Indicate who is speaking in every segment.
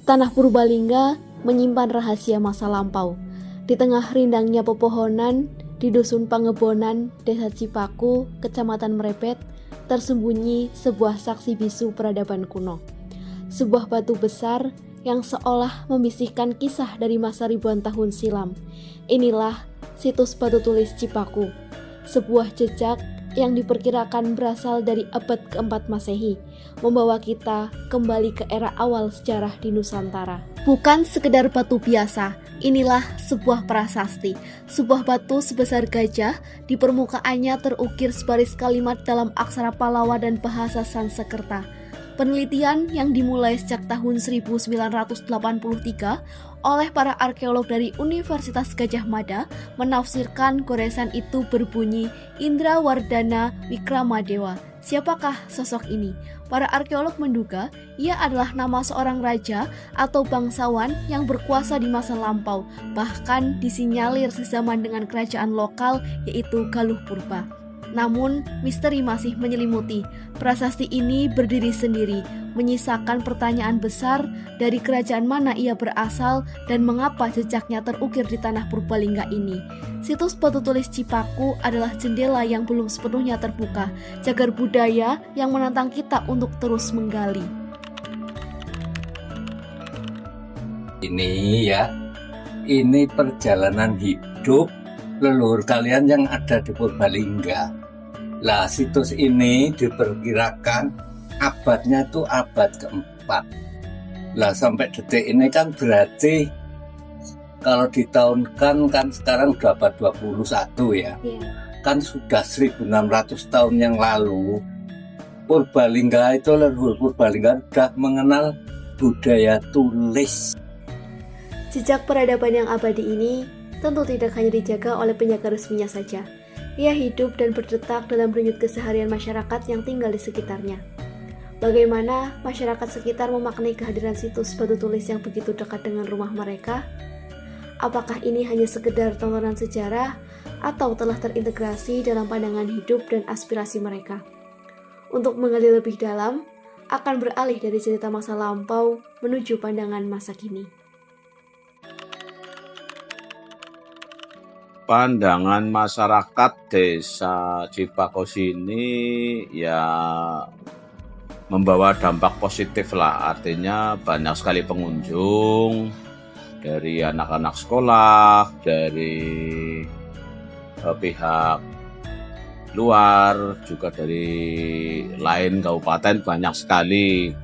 Speaker 1: Tanah Purbalingga menyimpan rahasia masa lampau. Di tengah rindangnya pepohonan, di Dusun Pangebonan, Desa Cipaku, Kecamatan Mrebet, tersembunyi sebuah saksi bisu peradaban kuno. Sebuah batu besar yang seolah membisikkan kisah dari masa ribuan tahun silam. Inilah situs batu tulis Cipaku, sebuah jejak yang diperkirakan berasal dari abad keempat Masehi, membawa kita kembali ke era awal sejarah di Nusantara. Bukan sekedar batu biasa, inilah sebuah prasasti, sebuah batu sebesar gajah, di permukaannya terukir sebaris kalimat dalam aksara Pallawa dan bahasa Sanskerta. Penelitian yang dimulai sejak tahun 1983 oleh para arkeolog dari Universitas Gadjah Mada menafsirkan goresan itu berbunyi Indrawardhana Wikramadewa. Siapakah sosok ini? Para arkeolog menduga ia adalah nama seorang raja atau bangsawan yang berkuasa di masa lampau, bahkan disinyalir sezaman dengan kerajaan lokal yaitu Galuh Purba. Namun, misteri masih menyelimuti. Prasasti ini berdiri sendiri, menyisakan pertanyaan besar dari kerajaan mana ia berasal dan mengapa jejaknya terukir di tanah Purbalingga ini. Situs batu tulis Cipaku adalah jendela yang belum sepenuhnya terbuka, cagar budaya yang menantang kita untuk terus menggali.
Speaker 2: Ini perjalanan hidup leluhur kalian yang ada di Purbalingga. Lah, situs ini diperkirakan abadnya itu abad keempat. Lah, sampai detik ini kan berarti kalau ditahunkan kan sekarang udah abad 21 ya. Kan sudah 1600 tahun yang lalu Purbalingga itu, leluhur Purbalingga sudah mengenal budaya tulis.
Speaker 1: Jejak peradaban yang abadi ini tentu tidak hanya dijaga oleh penjaga resminya saja. Ia hidup dan berdetak dalam denyut keseharian masyarakat yang tinggal di sekitarnya. Bagaimana masyarakat sekitar memaknai kehadiran situs batu tulis yang begitu dekat dengan rumah mereka? Apakah ini hanya sekedar tontonan sejarah atau telah terintegrasi dalam pandangan hidup dan aspirasi mereka? Untuk menggali lebih dalam, akan beralih dari cerita masa lampau menuju pandangan masa kini.
Speaker 3: Pandangan masyarakat desa Cipaku ini ya membawa dampak positif lah, artinya banyak sekali pengunjung dari anak-anak sekolah, dari pihak luar, juga dari lain kabupaten banyak sekali.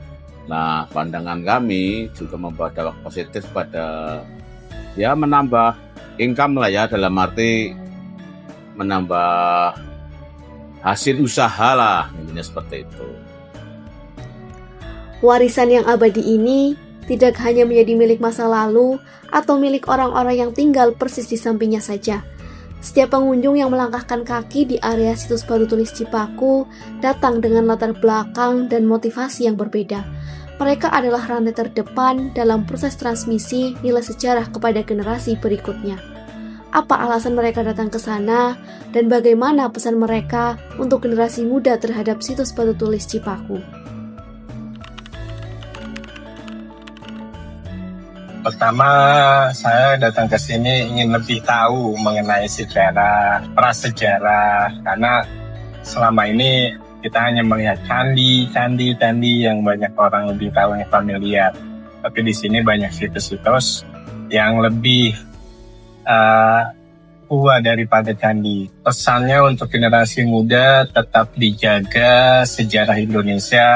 Speaker 3: Nah, pandangan kami juga membawa dampak positif pada ya menambah income lah ya, dalam arti menambah hasil usaha lah, intinya seperti itu.
Speaker 1: Warisan yang abadi ini tidak hanya menjadi milik masa lalu atau milik orang-orang yang tinggal persis di sampingnya saja. Setiap pengunjung yang melangkahkan kaki di area situs batu tulis Cipaku datang dengan latar belakang dan motivasi yang berbeda. Mereka adalah rantai terdepan dalam proses transmisi nilai sejarah kepada generasi berikutnya. Apa alasan mereka datang ke sana dan bagaimana pesan mereka untuk generasi muda terhadap situs batu tulis Cipaku?
Speaker 4: Pertama, saya datang ke sini ingin lebih tahu mengenai sejarah, prasejarah, karena selama ini kita hanya melihat candi yang banyak orang lebih tahu, yang familiar. Tapi di sini banyak situs-situs yang lebih tua daripada candi. Pesannya untuk generasi muda tetap dijaga sejarah Indonesia,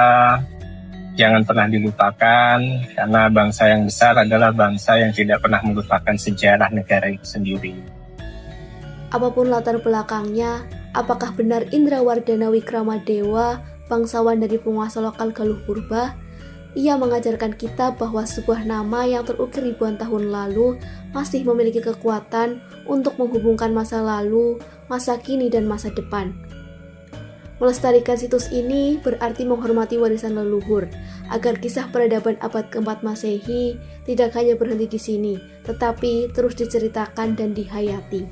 Speaker 4: jangan pernah dilupakan, karena bangsa yang besar adalah bangsa yang tidak pernah melupakan sejarah negara itu sendiri.
Speaker 1: Apapun latar belakangnya, apakah benar Indrawardhana Wikramadewa, bangsawan dari penguasa lokal Galuh Purba? Ia mengajarkan kita bahwa sebuah nama yang terukir ribuan tahun lalu masih memiliki kekuatan untuk menghubungkan masa lalu, masa kini, dan masa depan. Melestarikan situs ini berarti menghormati warisan leluhur, agar kisah peradaban abad keempat Masehi tidak hanya berhenti di sini, tetapi terus diceritakan dan dihayati.